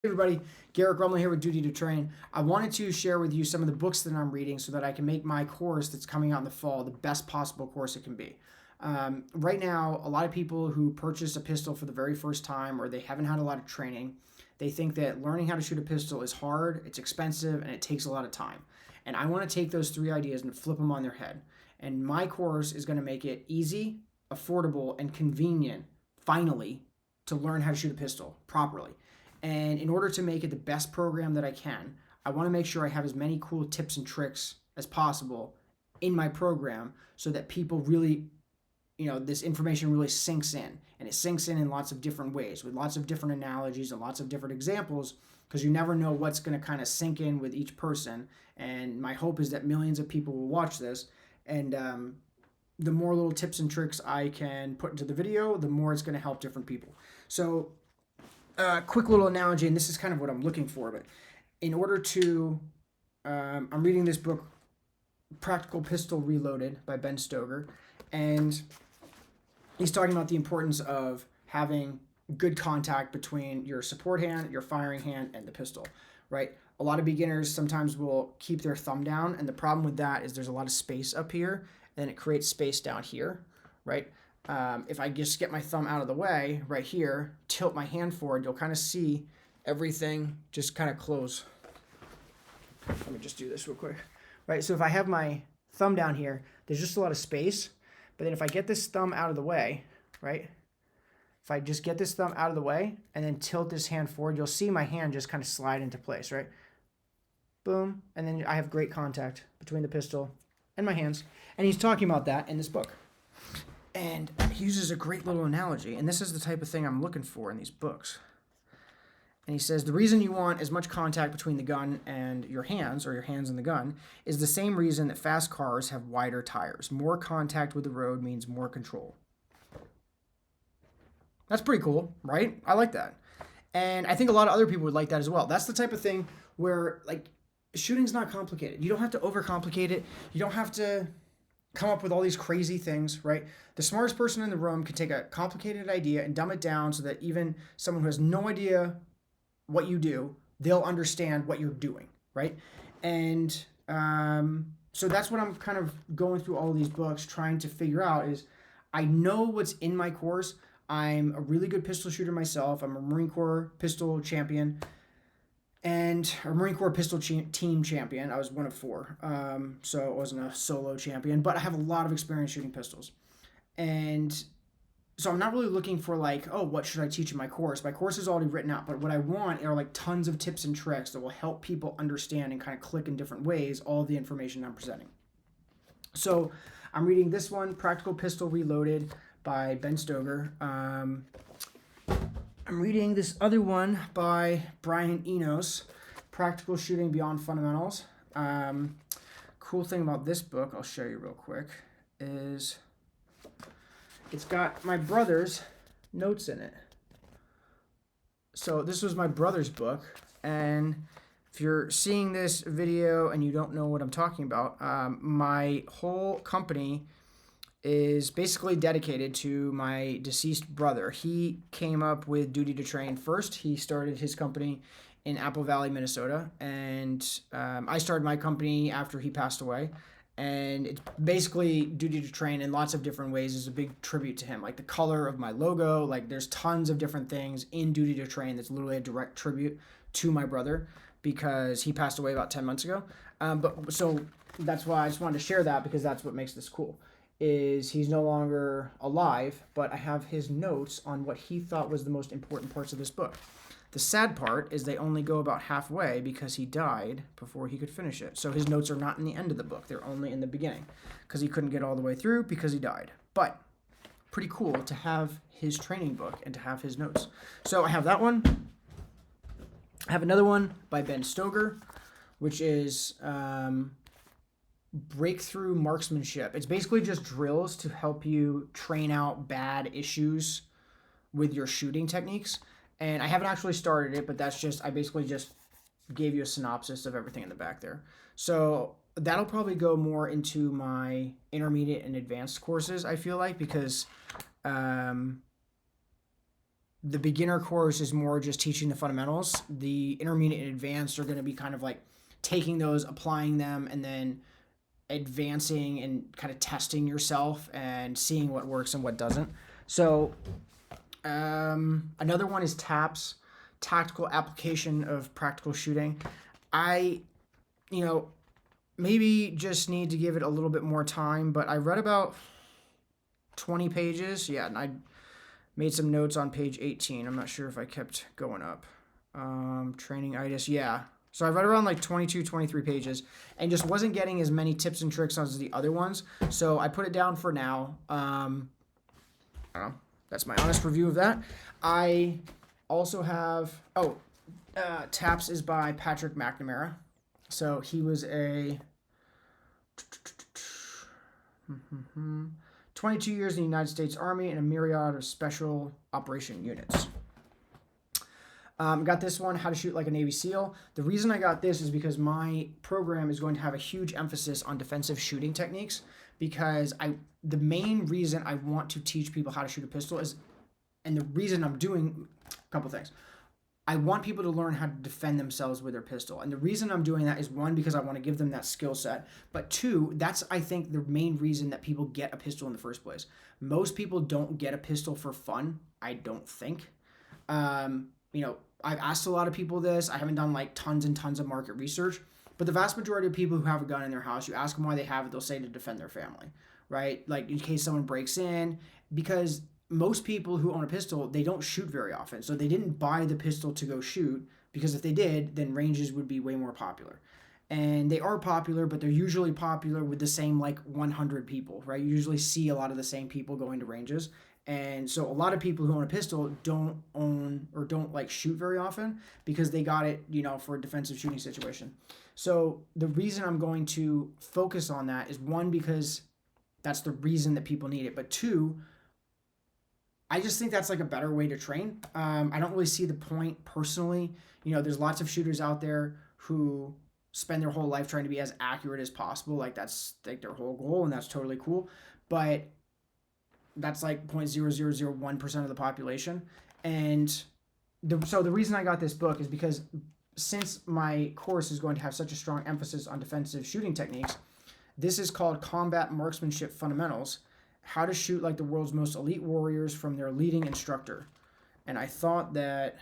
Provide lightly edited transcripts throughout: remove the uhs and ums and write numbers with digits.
Hey everybody, Garrett Grumley here with Duty to Train. I wanted to share with you some of the books that I'm reading so that I can make my course that's coming out in the fall the best possible course it can be. Right now, a lot of people who purchase a pistol for the very first time or they haven't had a lot of training, they think that learning how to shoot a pistol is hard, it's expensive, and it takes a lot of time. And I want to take those three ideas and flip them on their head. And my course is going to make it easy, affordable, and convenient, finally, to learn how to shoot a pistol properly. And in order to make it the best program that I can, I want to make sure I have as many cool tips and tricks as possible in my program so that people really, this information really sinks in. And it sinks in lots of different ways with lots of different analogies and lots of different examples because you never know what's going to kind of sink in with each person. And my hope is that millions of people will watch this. And the more little tips and tricks I can put into the video, the more it's going to help different people. So quick little analogy, and this is kind of what I'm looking for, but in order to, I'm reading this book, Practical Pistol Reloaded by Ben Stoeger, and he's talking about the importance of having good contact between your support hand, your firing hand, and the pistol, right? A lot of beginners sometimes will keep their thumb down, and the problem with that is there's a lot of space up here, and it creates space down here, right? If I just get my thumb out of the way right here, tilt my hand forward, you'll kind of see everything just kind of close. Let me just do this real quick. Right, so if I have my thumb down here, there's just a lot of space. But then if I get this thumb out of the way, right? If I just get this thumb out of the way and then tilt this hand forward, you'll see my hand just kind of slide into place, right? Boom. And then I have great contact between the pistol and my hands. And he's talking about that in this book. And he uses a great little analogy, and this is the type of thing I'm looking for in these books. And he says the reason you want as much contact between the gun and your hands, or your hands and the gun, is the same reason that fast cars have wider tires. More contact with the road means more control. That's pretty cool, right? I like that. And I think a lot of other people would like that as well. That's the type of thing where, like, shooting's not complicated. You don't have to overcomplicate it. You don't have to come up with all these crazy things, right? The smartest person in the room can take a complicated idea and dumb it down so that even someone who has no idea what you do, they'll understand what you're doing, right? And so that's what I'm kind of going through all of these books trying to figure out is I know what's in my course. I'm a really good pistol shooter myself. I'm a Marine Corps pistol champion and a Marine Corps pistol team champion. I was one of four, so it wasn't a solo champion, but I have a lot of experience shooting pistols. And so I'm not really looking for like, oh, what should I teach in my course? My course is already written out, but what I want are like tons of tips and tricks that will help people understand and kind of click in different ways all of the information I'm presenting. So I'm reading this one, Practical Pistol Reloaded by Ben Stoeger. I'm reading this other one by Brian Enos, Practical Shooting Beyond Fundamentals. Cool thing about this book, I'll show you real quick, is it's got my brother's notes in it. So this was my brother's book, and if you're seeing this video and you don't know what I'm talking about, my whole company is basically dedicated to my deceased brother. He came up with Duty to Train first. He started his company in Apple Valley, Minnesota, and I started my company after he passed away. And it's basically Duty to Train in lots of different ways is a big tribute to him. Like the color of my logo, like there's tons of different things in Duty to Train that's literally a direct tribute to my brother because he passed away about 10 months ago. But so that's why I just wanted to share that because that's what makes this cool. Is he's no longer alive, but I have his notes on what he thought was the most important parts of this book. The sad part is they only go about halfway because he died before he could finish it. So his notes are not in the end of the book. They're only in the beginning because he couldn't get all the way through because he died. But pretty cool to have his training book and to have his notes. So I have that one. I have another one by Ben Stoeger, which is Breakthrough Marksmanship. It's basically just drills to help you train out bad issues with your shooting techniques. And I haven't actually started it, but that's just, I basically just gave you a synopsis of everything in the back there. So that'll probably go more into my intermediate and advanced courses, I feel like, because The beginner course is more just teaching the fundamentals. The intermediate and advanced are going to be kind of like taking those, applying them, and then advancing and kind of testing yourself and seeing what works and what doesn't. So another one is TAPS, Tactical Application of Practical Shooting. I, you know, maybe just need to give it a little bit more time, but I read about 20 pages. Yeah, and I made some notes on page 18. I'm not sure if I kept going up. Training itis, yeah. So I read around like 22, 23 pages and just wasn't getting as many tips and tricks as the other ones. So I put it down for now. I don't know. That's my honest review of that. I also have, TAPS is by Patrick McNamara. So he was a 22 years in the United States Army and a myriad of special operation units. Got this one, How to Shoot Like a Navy SEAL. The reason I got this is because my program is going to have a huge emphasis on defensive shooting techniques, because the main reason I want to teach people how to shoot a pistol is, and the reason I'm doing a couple things. I want people to learn how to defend themselves with their pistol. And the reason I'm doing that is, one, because I want to give them that skill set. But two, that's, I think, the main reason that people get a pistol in the first place. Most people don't get a pistol for fun, I don't think. I've asked a lot of people this. I haven't done like tons and tons of market research. But the vast majority of people who have a gun in their house, you ask them why they have it, they'll say to defend their family, right? Like in case someone breaks in, because most people who own a pistol, they don't shoot very often. So they didn't buy the pistol to go shoot, because if they did, then ranges would be way more popular. And they are popular, but they're usually popular with the same like 100 people, right? You usually see a lot of the same people going to ranges. And so a lot of people who own a pistol don't own or don't like shoot very often, because they got it, for a defensive shooting situation. So the reason I'm going to focus on that is, one, because that's the reason that people need it. But two, I just think that's like a better way to train. I don't really see the point personally. There's lots of shooters out there who spend their whole life trying to be as accurate as possible. Like that's like their whole goal, and that's totally cool. But that's like 0.0001% of the population. And so the reason I got this book is because, since my course is going to have such a strong emphasis on defensive shooting techniques, this is called Combat Marksmanship Fundamentals: How to Shoot Like the World's Most Elite Warriors from Their Leading Instructor. And I thought that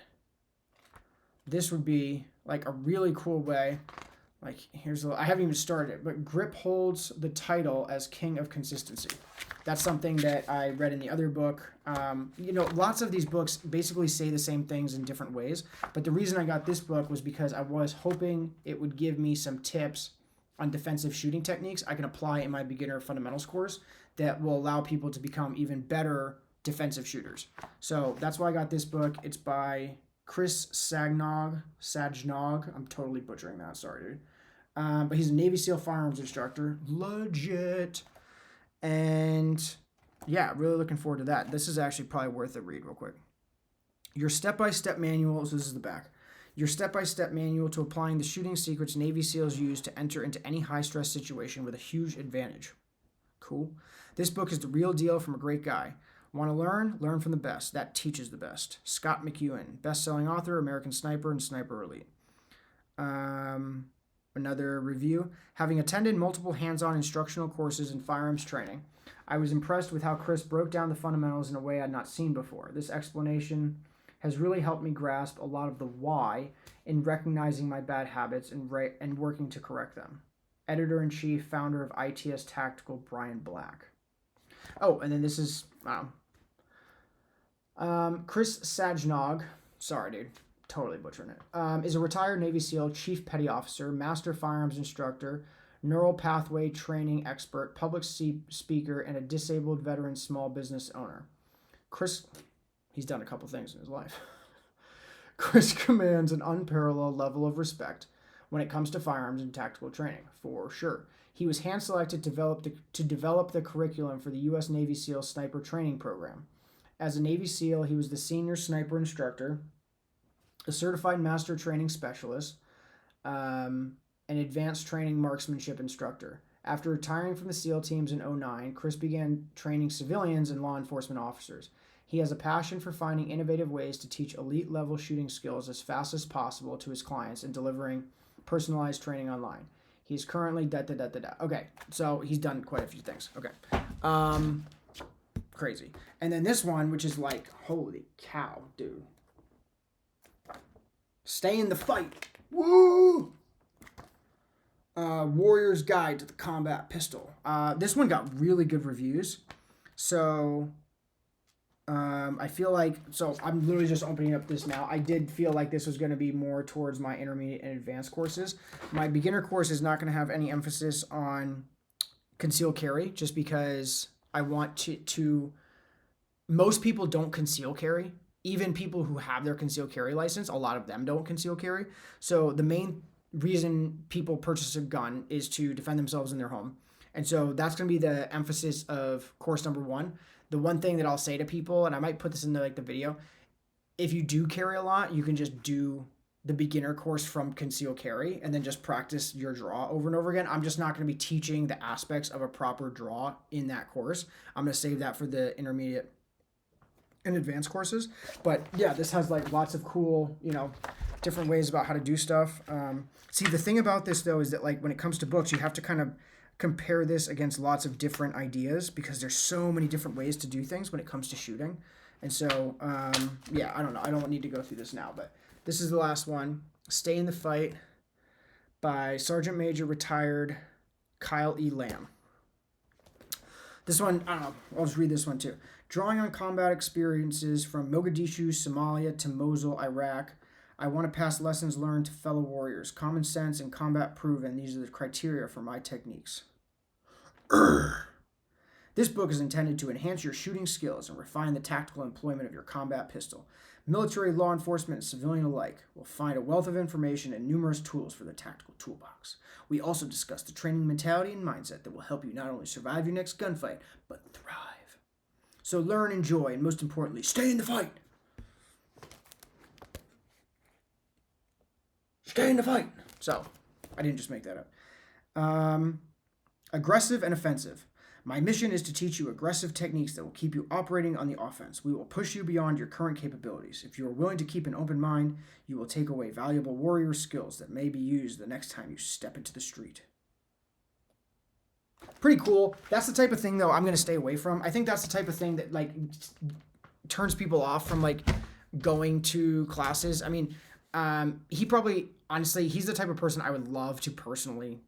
this would be like a really cool way. Like, I haven't even started it, but Grip holds the title as King of Consistency. That's something that I read in the other book. Lots of these books basically say the same things in different ways. But the reason I got this book was because I was hoping it would give me some tips on defensive shooting techniques I can apply in my beginner fundamentals course that will allow people to become even better defensive shooters. So that's why I got this book. It's by Chris Sajnog. I'm totally butchering that. Sorry, dude. But he's a Navy SEAL firearms instructor. Legit. And yeah, really looking forward to that. This is actually probably worth a read real quick. Your step-by-step manual, so this is the back. Your step-by-step manual to applying the shooting secrets Navy SEALs use to enter into any high-stress situation with a huge advantage. Cool. This book is the real deal from a great guy. Want to learn? Learn from the best. That teaches the best. Scott McEwen, best-selling author, American Sniper, and Sniper Elite. Another review. Having attended multiple hands-on instructional courses in firearms training, I was impressed with how Chris broke down the fundamentals in a way I'd not seen before. This explanation has really helped me grasp a lot of the why in recognizing my bad habits and working to correct them. Editor-in-Chief, founder of ITS Tactical, Brian Black. Oh, and then this is Chris Sajnog. Sorry, dude. Totally butchering it. Is a retired Navy SEAL, Chief Petty Officer, Master Firearms Instructor, Neural Pathway Training Expert, Public Speaker, and a disabled veteran small business owner. Chris, he's done a couple things in his life. Chris commands an unparalleled level of respect when it comes to firearms and tactical training, for sure. He was hand-selected to develop the curriculum for the U.S. Navy SEAL Sniper Training Program. As a Navy SEAL, he was the senior sniper instructor, a certified master training specialist, an advanced training marksmanship instructor. After retiring from the SEAL teams in 2009, Chris began training civilians and law enforcement officers. He has a passion for finding innovative ways to teach elite level shooting skills as fast as possible to his clients and delivering personalized training online. He's currently Okay, so he's done quite a few things. Okay. Crazy. And then this one, which is like, holy cow, dude. Stay in the fight. Woo! Warrior's Guide to the Combat Pistol. This one got really good reviews. So, I feel like, so I'm literally just opening up this now. I did feel like this was going to be more towards my intermediate and advanced courses. My beginner course is not going to have any emphasis on concealed carry, just because I want to most people don't conceal carry. Even people who have their concealed carry license, a lot of them don't conceal carry. So the main reason people purchase a gun is to defend themselves in their home. And so that's going to be the emphasis of course number 1. The one thing that I'll say to people, and I might put this in the video, if you do carry a lot, you can just do the beginner course from concealed carry and then just practice your draw over and over again. I'm just not going to be teaching the aspects of a proper draw in that course. I'm going to save that for the intermediate and advanced courses. But yeah, this has like lots of cool, different ways about how to do stuff. See, the thing about this though is that like when it comes to books, you have to kind of compare this against lots of different ideas because there's so many different ways to do things when it comes to shooting. And so, yeah, I don't know. I don't need to go through this now, but this is the last one. Stay in the Fight by Sergeant Major retired Kyle E. Lamb. This one, I don't know. I'll just read this one too. Drawing on combat experiences from Mogadishu, Somalia to Mosul, Iraq, I want to pass lessons learned to fellow warriors. Common sense and combat proven. These are the criteria for my techniques. This book is intended to enhance your shooting skills and refine the tactical employment of your combat pistol. Military, law enforcement, and civilian alike will find a wealth of information and numerous tools for the tactical toolbox. We also discuss the training mentality and mindset that will help you not only survive your next gunfight, but thrive. So learn, enjoy, and most importantly, stay in the fight. Stay in the fight. So, I didn't just make that up. Aggressive and offensive. My mission is to teach you aggressive techniques that will keep you operating on the offense. We will push you beyond your current capabilities. If you are willing to keep an open mind, you will take away valuable warrior skills that may be used the next time you step into the street. Pretty cool. That's the type of thing, though, I'm going to stay away from. I think that's the type of thing that, like, turns people off from, like, going to classes. I mean, he probably, honestly, he's the type of person I would love to personally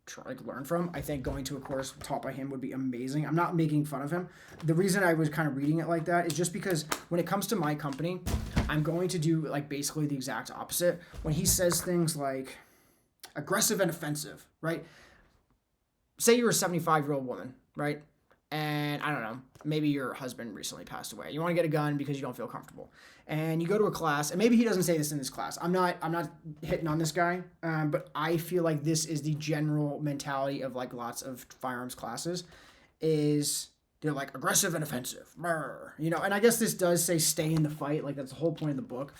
learn from. I think going to a course taught by him would be amazing. I'm not making fun of him. The reason I was kind of reading it like that is just because when it comes to my company, I'm going to do like basically the exact opposite. When he says things like aggressive and offensive, right? Say you're a 75-year-old woman, right? And I don't know, maybe your husband recently passed away. You want to get a gun because you don't feel comfortable. And you go to a class, and maybe he doesn't say this in this class. I'm not hitting on this guy, but I feel like this is the general mentality of like lots of firearms classes is they're like aggressive and offensive. And I guess this does say stay in the fight. Like that's the whole point of the book,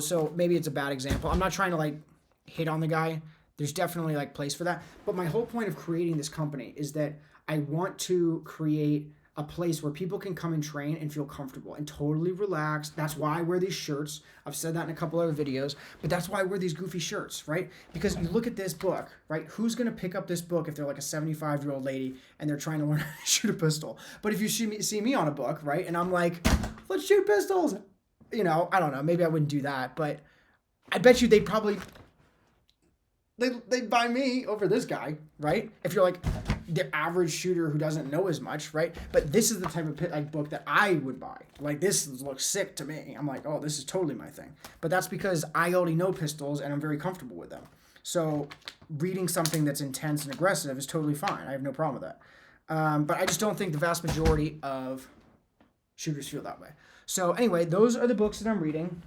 so maybe it's a bad example. I'm not trying to like hit on the guy. There's definitely like place for that. But my whole point of creating this company is that I want to create a place where people can come and train and feel comfortable and totally relaxed. That's why I wear these shirts. I've said that in a couple other videos, but that's why I wear these goofy shirts, right? Because you look at this book, right? Who's going to pick up this book if they're like a 75-year-old lady and they're trying to learn how to shoot a pistol? But if you see me on a book, right? And I'm like, let's shoot pistols. I don't know. Maybe I wouldn't do that, but I bet you they'd probably... They'd buy me over this guy, right? If you're like the average shooter who doesn't know as much, right? But this is the type of book that I would buy. Like this looks sick to me. I'm like, oh, this is totally my thing. But that's because I already know pistols and I'm very comfortable with them. So reading something that's intense and aggressive is totally fine. I have no problem with that. But I just don't think the vast majority of shooters feel that way. So anyway, those are the books that I'm reading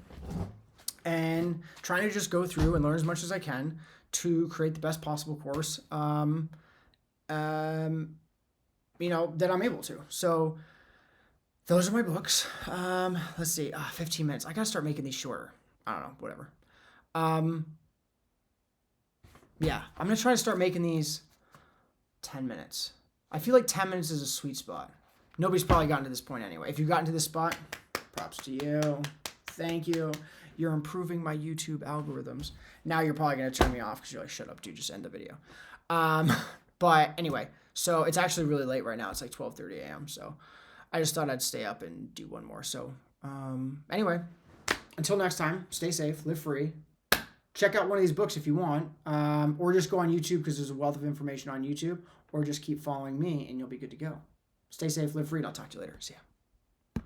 and trying to just go through and learn as much as I can to create the best possible course, that I'm able to. So those are my books. Let's see, 15 minutes. I gotta start making these shorter. I don't know, whatever. Yeah, I'm gonna try to start making these 10 minutes. I feel like 10 minutes is a sweet spot. Nobody's probably gotten to this point anyway. If you've gotten to this spot, Props to you. Thank you. You're improving my YouTube algorithms. Now you're probably going to turn me off because you're like, shut up, dude, just end the video. But anyway, so it's actually really late right now. It's like 12:30 a.m. So I just thought I'd stay up and do one more. So anyway, until next time, stay safe, live free. Check out one of these books if you want, or just go on YouTube because there's a wealth of information on YouTube, or just keep following me and you'll be good to go. Stay safe, live free, and I'll talk to you later. See ya.